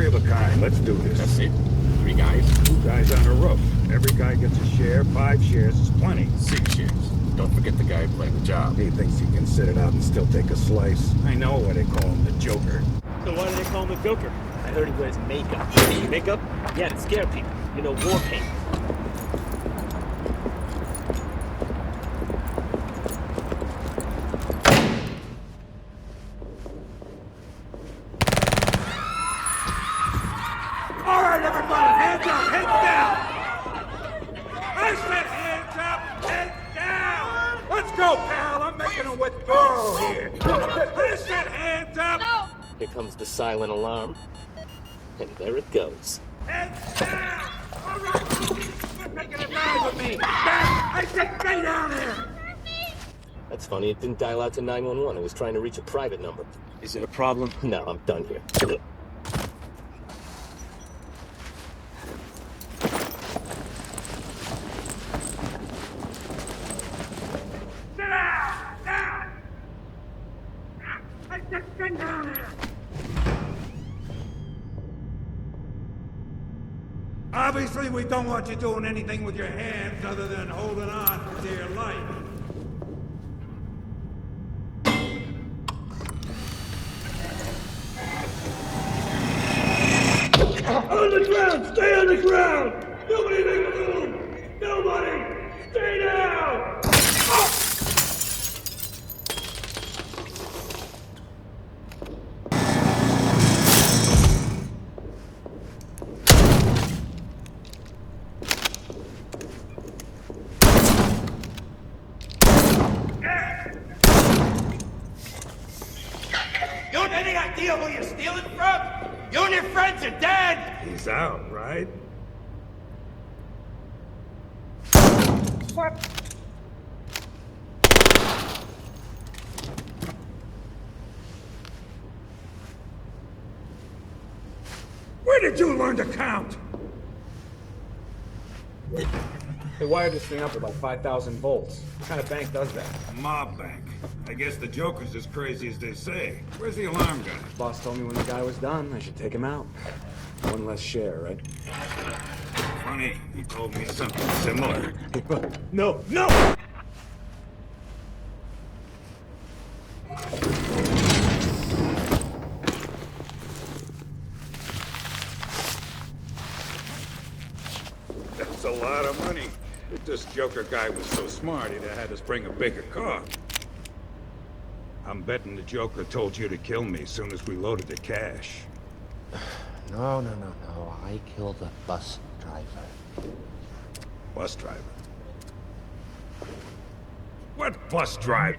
of a kind. Let's do this. That's it? 3 guys? 2 guys on the roof. Every guy gets a share. 5 shares is plenty. 6 shares. Don't forget the guy who played the job. He thinks he can sit it out and still take a slice. I know why they call him the Joker. So why do they call him the Joker? I heard he wears makeup. Makeup? Yeah, to scare people. You know, war paint. All right, everybody, hands up, heads down! I said hands up, heads down! Let's go, pal, I'm making a withdrawal here. I said hands up! Here comes the silent alarm. And there it goes. Heads down! All right, quit making a ride with me! I said stay down here! That's funny, it didn't dial out to 911. It was trying to reach a private number. Is it a problem? No, I'm done here. Obviously, we don't want you doing anything with your hands other than holding on for dear life. On the ground! Stay on the ground! Nobody make a move! Nobody! Stay down! You have any idea who you're stealing from? You and your friends are dead! He's out, right? What? Where did you learn to count? They wired this thing up at like 5,000 volts. What kind of bank does that? A mob bank. I guess the Joker's as crazy as they say. Where's the alarm gun? Boss told me when the guy was done, I should take him out. One less share, right? Funny, he told me something similar. No, no! That's a lot of money. If this Joker guy was so smart, he'd have had us bring a bigger car. I'm betting the Joker told you to kill me as soon as we loaded the cash. No. I killed a bus driver. Bus driver? What bus driver?